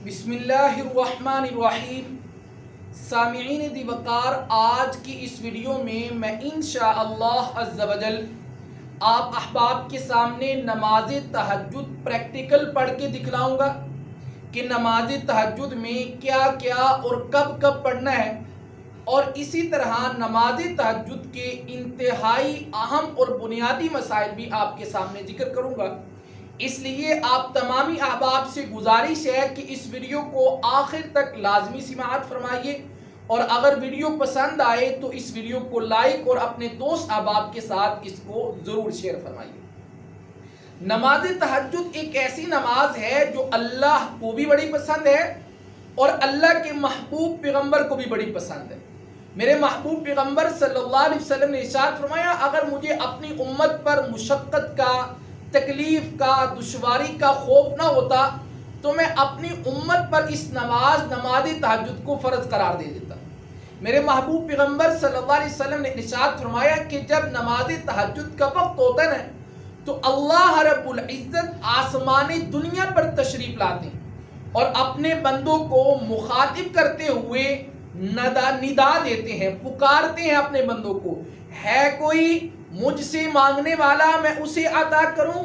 بسم اللہ الرحمن الرحیم۔ سامعین دی وقار، آج کی اس ویڈیو میں انشاءاللہ عز و جل آپ احباب کے سامنے نماز تہجد پریکٹیکل پڑھ کے دکھلاؤں گا کہ نماز تہجد میں کیا کیا اور کب کب پڑھنا ہے، اور اسی طرح نماز تہجد کے انتہائی اہم اور بنیادی مسائل بھی آپ کے سامنے ذکر کروں گا۔ اس لیے آپ تمامی احباب سے گزارش ہے کہ اس ویڈیو کو آخر تک لازمی سماعت فرمائیے، اور اگر ویڈیو پسند آئے تو اس ویڈیو کو لائک اور اپنے دوست احباب کے ساتھ اس کو ضرور شیئر فرمائیے۔ نماز تہجد ایک ایسی نماز ہے جو اللہ کو بھی بڑی پسند ہے اور اللہ کے محبوب پیغمبر کو بھی بڑی پسند ہے۔ میرے محبوب پیغمبر صلی اللہ علیہ وسلم نے ارشاد فرمایا، اگر مجھے اپنی امت پر مشقت کا، تکلیف کا، دشواری کا خوف نہ ہوتا تو میں اپنی امت پر اس نماز تہجد کو فرض قرار دے دیتا۔ میرے محبوب پیغمبر صلی اللہ علیہ وسلم نے ارشاد فرمایا کہ جب نماز تہجد کا وقت ہوتا ہے تو اللہ رب العزت آسمان دنیا پر تشریف لاتے ہیں اور اپنے بندوں کو مخاطب کرتے ہوئے ندا دیتے ہیں، پکارتے ہیں اپنے بندوں کو، ہے کوئی مجھ سے مانگنے والا میں اسے عطا کروں،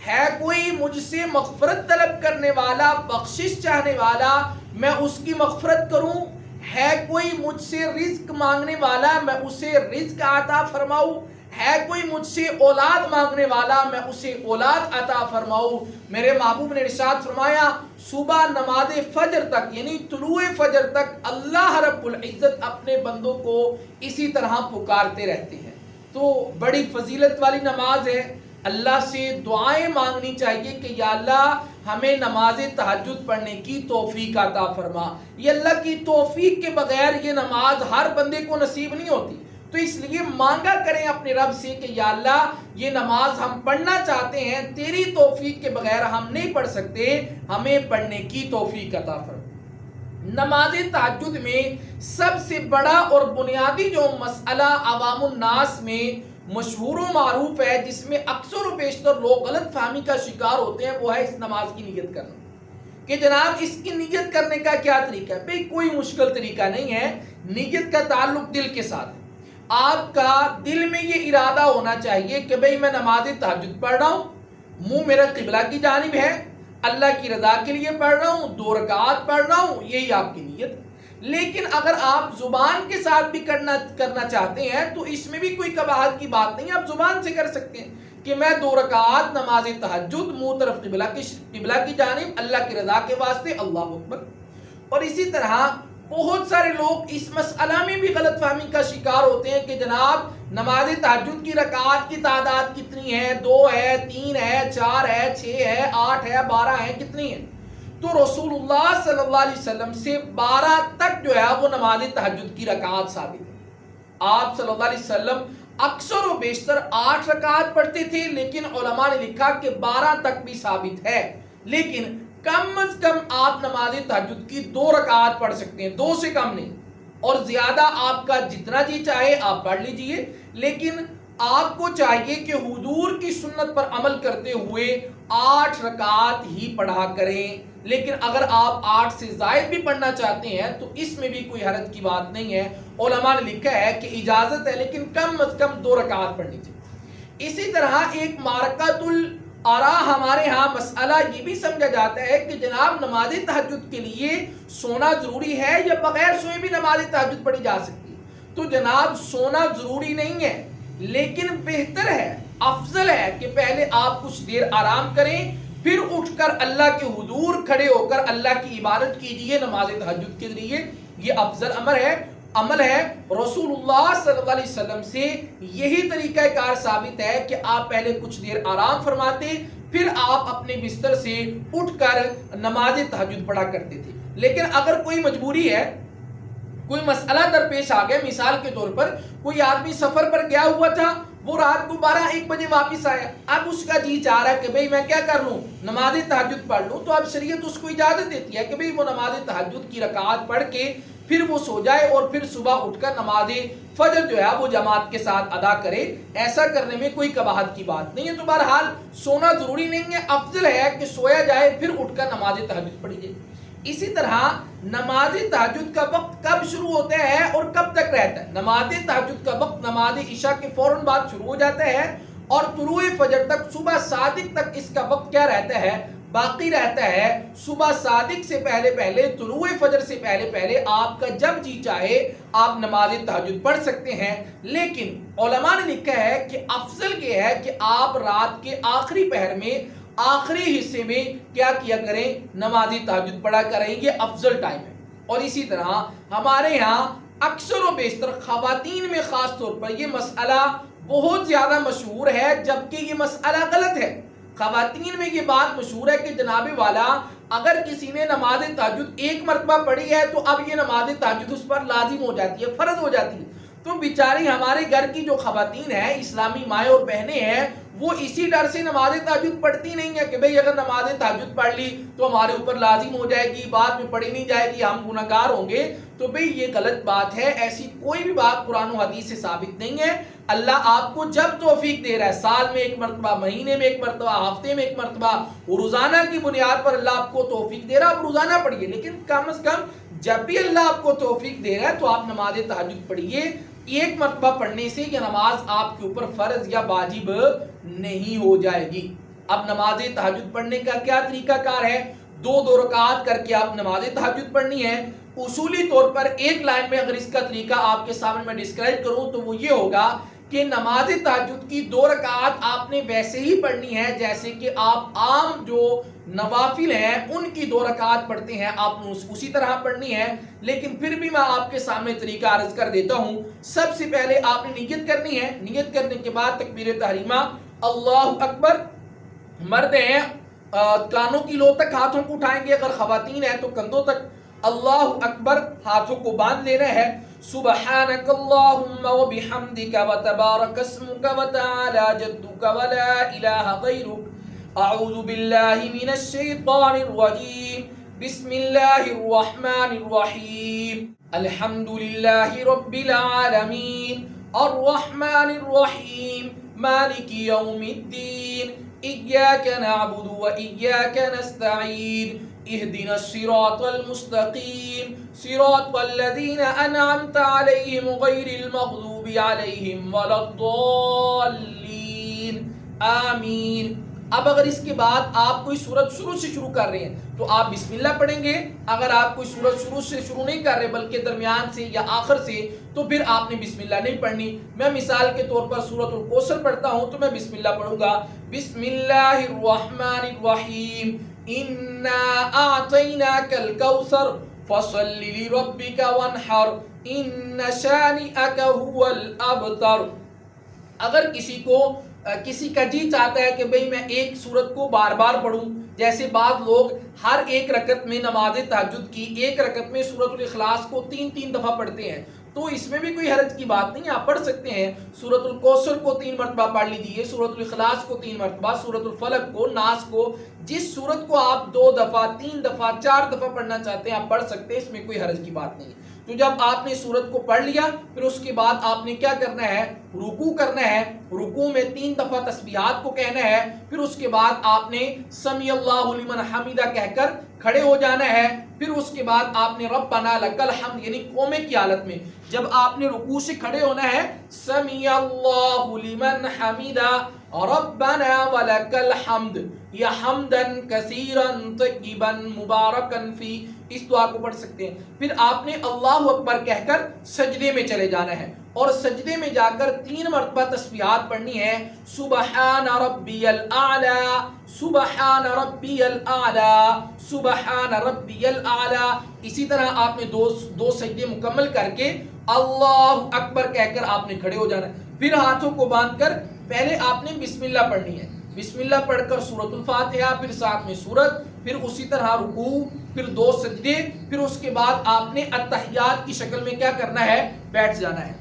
ہے کوئی مجھ سے مغفرت طلب کرنے والا، بخشش چاہنے والا میں اس کی مغفرت کروں، ہے کوئی مجھ سے رزق مانگنے والا میں اسے رزق عطا فرماؤں، ہے کوئی مجھ سے اولاد مانگنے والا میں اسے اولاد عطا فرماؤں۔ میرے محبوب نے ارشاد فرمایا، صبح نماز فجر تک یعنی طلوع فجر تک اللہ رب العزت اپنے بندوں کو اسی طرح پکارتے رہتے ہیں۔ تو بڑی فضیلت والی نماز ہے۔ اللہ سے دعائیں مانگنی چاہیے کہ یا اللہ ہمیں نماز تہجد پڑھنے کی توفیق عطا فرما۔ یہ اللہ کی توفیق کے بغیر یہ نماز ہر بندے کو نصیب نہیں ہوتی، تو اس لیے مانگا کریں اپنے رب سے کہ یا اللہ یہ نماز ہم پڑھنا چاہتے ہیں، تیری توفیق کے بغیر ہم نہیں پڑھ سکتے، ہمیں پڑھنے کی توفیق عطا فرما۔ نماز تہجد میں سب سے بڑا اور بنیادی جو مسئلہ عوام الناس میں مشہور و معروف ہے، جس میں اکثر و بیشتر لوگ غلط فہمی کا شکار ہوتے ہیں، وہ ہے اس نماز کی نیت کرنا کہ جناب اس کی نیت کرنے کا کیا طریقہ ہے۔ بھئی کوئی مشکل طریقہ نہیں ہے، نیت کا تعلق دل کے ساتھ ہے۔ آپ کا دل میں یہ ارادہ ہونا چاہیے کہ بھئی میں نماز تہجد پڑھ رہا ہوں، منہ میرا قبلہ کی جانب ہے، اللہ کی رضا کے لیے پڑھ رہا ہوں، 2 رکعات پڑھ رہا ہوں، یہی آپ کی نیت۔ لیکن اگر آپ زبان کے ساتھ بھی کرنا چاہتے ہیں تو اس میں بھی کوئی قباحت کی بات نہیں، آپ زبان سے کر سکتے ہیں کہ میں 2 رکعات نماز تہجد منہ طرف قبلہ کی جانب اللہ کی رضا کے واسطے، اللہ اکبر۔ اور اسی طرح بہت سارے لوگ اس مسئلہ میں بھی غلط فہمی کا شکار ہوتے ہیں کہ جناب نماز تہجد کی رکعات کی تعداد کتنی ہے، 2 ہے، 3 ہے، 4 ہے، 6 ہے، 8 ہے، 12 ہے، کتنی ہے؟ تو رسول اللہ صلی اللہ علیہ وسلم سے 12 تک جو ہے وہ نماز تہجد کی رکعات ثابت ہے۔ آپ صلی اللہ علیہ وسلم اکثر و بیشتر 8 رکعات پڑھتے تھے، لیکن علماء نے لکھا کہ 12 تک بھی ثابت ہے، لیکن کم از کم آپ نماز تہجد کی 2 رکعات پڑھ سکتے ہیں، 2 سے کم نہیں، اور زیادہ آپ کا جتنا جی چاہے آپ پڑھ لیجئے، لیکن آپ کو چاہیے کہ حضور کی سنت پر عمل کرتے ہوئے 8 رکعات ہی پڑھا کریں۔ لیکن اگر آپ 8 سے زائد بھی پڑھنا چاہتے ہیں تو اس میں بھی کوئی حرج کی بات نہیں ہے، علماء نے لکھا ہے کہ اجازت ہے، لیکن کم از کم 2 رکعات پڑھنی چاہیے۔ اسی طرح ایک مارکۃ الآراء ہمارے ہاں مسئلہ یہ بھی سمجھا جاتا ہے کہ جناب نماز تہجد کے لیے سونا ضروری ہے یا بغیر سوئے بھی نماز تہجد پڑھی جا سکتی ہے؟ تو جناب سونا ضروری نہیں ہے، لیکن بہتر ہے، افضل ہے کہ پہلے آپ کچھ دیر آرام کریں، پھر اٹھ کر اللہ کے حضور کھڑے ہو کر اللہ کی عبادت کیجئے نماز تہجد کے ذریعے۔ یہ افضل عمل ہے۔ رسول اللہ صلی اللہ علیہ وسلم سے یہی طریقہ کار ثابت ہے کہ آپ پہلے کچھ دیر آرام فرماتے، پھر آپ اپنے بستر سے اٹھ کر نماز تہجد پڑھا کرتے تھے۔ لیکن اگر کوئی مجبوری ہے، کوئی مسئلہ درپیش آ گیا، مثال کے طور پر کوئی آدمی سفر پر گیا ہوا تھا، وہ رات کو 12-1 بجے واپس آیا، اب اس کا جی چاہ رہا ہے کہ بھئی میں کیا کر لوں، نماز تہجد پڑھ لوں، تو اب شریعت اس کو اجازت دیتی ہے کہ بھئی وہ نماز تہجد کی رکعات پڑھ کے پھر وہ سو جائے اور پھر صبح اٹھ کر نماز فجر جو ہے وہ جماعت کے ساتھ ادا کرے۔ ایسا کرنے میں کوئی قباحت کی بات نہیں ہے۔ تو بہرحال سونا ضروری نہیں ہے، افضل ہے کہ سویا جائے پھر اٹھ کر نماز تہجد پڑھی جائے۔ اسی طرح نماز تہجد کا وقت کب شروع ہوتا ہے اور کب تک رہتا ہے؟ نماز تہجد کا وقت نماز عشاء کے فوراً بعد شروع ہو جاتا ہے اور طلوع فجر تک، صبح صادق تک اس کا وقت کیا رہتا ہے؟ باقی رہتا ہے۔ صبح صادق سے پہلے پہلے، طلوع فجر سے پہلے پہلے آپ کا جب جی چاہے آپ نماز تہجد پڑھ سکتے ہیں، لیکن علماء نے لکھا ہے کہ افضل یہ ہے کہ آپ رات کے آخری پہر میں، آخری حصے میں کیا کیا کریں؟ نماز تہجد پڑھا کریں، یہ افضل ٹائم ہے۔ اور اسی طرح ہمارے یہاں اکثر و بیشتر خواتین میں خاص طور پر یہ مسئلہ بہت زیادہ مشہور ہے، جبکہ یہ مسئلہ غلط ہے۔ خواتین میں یہ بات مشہور ہے کہ جناب والا اگر کسی نے نماز تہجد ایک مرتبہ پڑھی ہے تو اب یہ نماز تہجد اس پر لازم ہو جاتی ہے، فرض ہو جاتی ہے۔ تو بیچاری ہمارے گھر کی جو خواتین ہیں، اسلامی مائیں اور بہنیں ہیں، وہ اسی ڈر سے نماز تہجد پڑھتی نہیں ہے کہ بھئی اگر نماز تہجد پڑھ لی تو ہمارے اوپر لازم ہو جائے گی، بعد میں پڑھی نہیں جائے گی، ہم گنہگار ہوں گے۔ تو بھئی یہ غلط بات ہے، ایسی کوئی بھی بات قرآن و حدیث سے ثابت نہیں ہے۔ اللہ آپ کو جب توفیق دے رہا ہے، سال میں ایک مرتبہ، مہینے میں ایک مرتبہ، ہفتے میں ایک مرتبہ، روزانہ کی بنیاد پر اللہ آپ کو توفیق دے رہا ہے، آپ روزانہ پڑھیے، لیکن کم از کم جب بھی اللہ آپ کو توفیق دے رہا ہے تو آپ نماز تہجد پڑھیے۔ ایک مرتبہ پڑھنے سے یہ نماز آپ کے اوپر فرض یا واجب نہیں ہو جائے گی۔ اب نماز تہجد پڑھنے کا کیا طریقہ کار ہے؟ دو رکعات کر کے آپ نماز تہجد پڑھنی ہے۔ اصولی طور پر ایک لائن میں اگر اس کا طریقہ آپ کے سامنے میں ڈسکرائب کروں تو وہ یہ ہوگا کہ نماز تہجد کی 2 رکعات آپ نے ویسے ہی پڑھنی ہے جیسے کہ آپ عام جو نوافل ہیں ان کی 2 رکعات پڑھتے ہیں، آپ نے اسی طرح پڑھنی ہے۔ لیکن پھر بھی میں آپ کے سامنے طریقہ عرض کر دیتا ہوں۔ سب سے پہلے آپ نے نیت کرنی ہے، نیت کرنے کے بعد تکبیر تحریمہ، اللہ اکبر، مرد ہیں کانوں کی لو تک ہاتھوں کو اٹھائیں گے، اگر خواتین ہیں تو کندھوں تک، اللہ اکبر، ہاتھوں کو باندھ لینا ہے۔ سبحانک اللہم وبحمدک وتبارک اسمک وتعالی جدک ولا الہ غیرک، اعوذ باللہ من الشیطان الرجیم، بسم اللہ الرحمن الرحیم، الحمد للہ رب العالمین، الرحمن الرحیم، مالک یوم الدین، ایاک نعبد و ایاک نستعین، اہدنا الصراط المستقیم، صراط الذین انعمت علیہم غیر المغضوب علیہم ولا الضالین، آمین۔ اب اگر اس کے بعد آپ کوئی سورت شروع سے شروع کر رہے ہیں تو آپ بسم اللہ پڑھیں گے، اگر آپ کوئی سورت شروع سے شروع نہیں کر رہے بلکہ درمیان سے یا آخر سے تو پھر آپ نے بسم اللہ نہیں پڑھنی۔ میں مثال کے طور پر سورۃ الکوثر پڑھتا ہوں تو میں بسم اللہ پڑھوں گا، بسم اللہ الرحمن الرحیم، انا اعطیناک الکوثر فصل لربک وانحر، ان شانئک هو الابتر۔ اگر کسی کا جی چاہتا ہے کہ بھئی میں ایک سورت کو بار بار پڑھوں، جیسے بعض لوگ ہر ایک رکعت میں نماز تہجد کی ایک رکعت میں سورۃ الاخلاص کو 3 دفعہ پڑھتے ہیں، تو اس میں بھی کوئی حرج کی بات نہیں، آپ پڑھ سکتے ہیں۔ سورۃ الکوثر کو 3 مرتبہ پڑھ لیجئے، سورۃ الاخلاص کو 3 مرتبہ، سورۃ الفلق کو، ناس کو، جس سورت کو آپ 2 دفعہ، 3 دفعہ، 4 دفعہ پڑھنا چاہتے ہیں آپ پڑھ سکتے ہیں، اس میں کوئی حرج کی بات نہیں۔ تو جب آپ نے سورت کو پڑھ لیا پھر اس کے بعد آپ نے کیا کرنا ہے؟ رکوع کرنا ہے، رکوع میں 3 دفعہ تسبیحات کو کہنا ہے، پھر اس کے بعد آپ نے سمی اللہ لمن حمیدہ کہہ کر کھڑے ہو جانا ہے، پھر اس کے بعد آپ نے ربنا لک الحمد یعنی قومے کی حالت میں جب آپ نے رکوع سے کھڑے ہونا ہے، سمی اللہ لمن حمیدہ ربنا ولک الحمد، یا حمدن کثیرا طیبا مبارکا فی، اس دعا کو پڑھ سکتے ہیں۔ پھر آپ نے اللہ اکبر کہہ کر سجدے میں چلے جانا ہے اور سجدے میں جا کر 3 مرتبہ تسبیحات پڑھنی ہے، سبحان ربی الاعلی، سبحان ربی الاعلی، سبحان ربی الاعلی۔ اسی طرح آپ نے دو سجدے مکمل کر کے اللہ اکبر کہہ کر آپ نے کھڑے ہو جانا ہے، پھر ہاتھوں کو باندھ کر پہلے آپ نے بسم اللہ پڑھنی ہے، بسم اللہ پڑھ کر سورۃ الفاتحہ، پھر ساتھ میں سورت، پھر اسی طرح رکوع، پھر 2 سجدے، پھر اس کے بعد آپ نے التحیات کی شکل میں کیا کرنا ہے؟ بیٹھ جانا ہے۔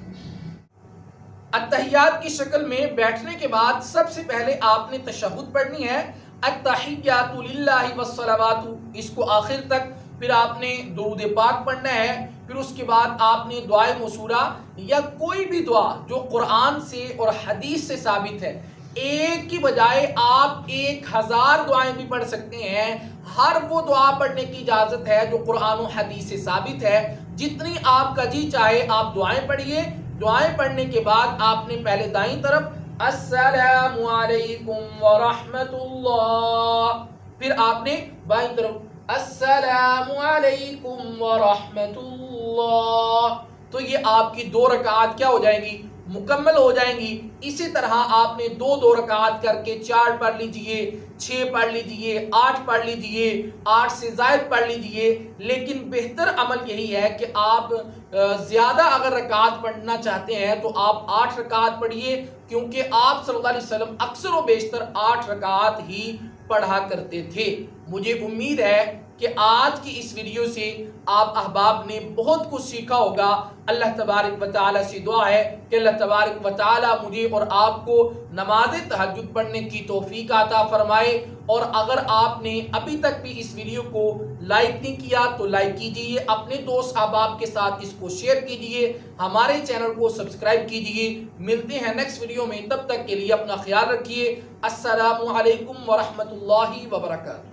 التحیات کی شکل میں بیٹھنے کے بعد سب سے پہلے آپ نے تشہد پڑھنی ہے، التحیات للہ والصلوات، اس کو آخر تک، پھر آپ نے درود پاک پڑھنا ہے، پھر اس کے بعد آپ نے دعائے موصولہ یا کوئی بھی دعا جو قرآن سے اور حدیث سے ثابت ہے ایک کی بجائے آپ 1000 دعائیں بھی پڑھ سکتے ہیں۔ ہر وہ دعا پڑھنے کی اجازت ہے جو قرآن و حدیث سے ثابت ہے، جتنی آپ کا جی چاہے آپ دعائیں پڑھیے۔ دعائیں پڑھنے کے بعد آپ نے پہلے دائیں طرف السلام علیکم ورحمۃ اللہ، پھر آپ نے بائیں طرف السلام علیکم ورحمۃ اللہ، تو یہ آپ کی 2 رکعات کیا ہو جائیں گی؟ مکمل ہو جائیں گی۔ اسی طرح آپ نے 2 رکعات کر کے 4 پڑھ لیجئے، 6 پڑھ لیجئے، 8 پڑھ لیجئے، 8 سے زائد پڑھ لیجئے، لیکن بہتر عمل یہی ہے کہ آپ زیادہ اگر رکعات پڑھنا چاہتے ہیں تو آپ 8 رکعات پڑھیے، کیونکہ آپ صلی اللہ علیہ وسلم اکثر و بیشتر 8 رکعات ہی پڑھا کرتے تھے۔ مجھے امید ہے کہ آج کی اس ویڈیو سے آپ احباب نے بہت کچھ سیکھا ہوگا۔ اللہ تبارک و تعالیٰ سے دعا ہے کہ اللہ تبارک و تعالیٰ مجھے اور آپ کو نماز تہجد پڑھنے کی توفیق عطا فرمائے۔ اور اگر آپ نے ابھی تک بھی اس ویڈیو کو لائک نہیں کیا تو لائک کیجئے، اپنے دوست احباب کے ساتھ اس کو شیئر کیجئے، ہمارے چینل کو سبسکرائب کیجئے۔ ملتے ہیں نیکسٹ ویڈیو میں، تب تک کے لیے اپنا خیال رکھیے۔ السلام علیکم ورحمۃ اللہ وبرکاتہ۔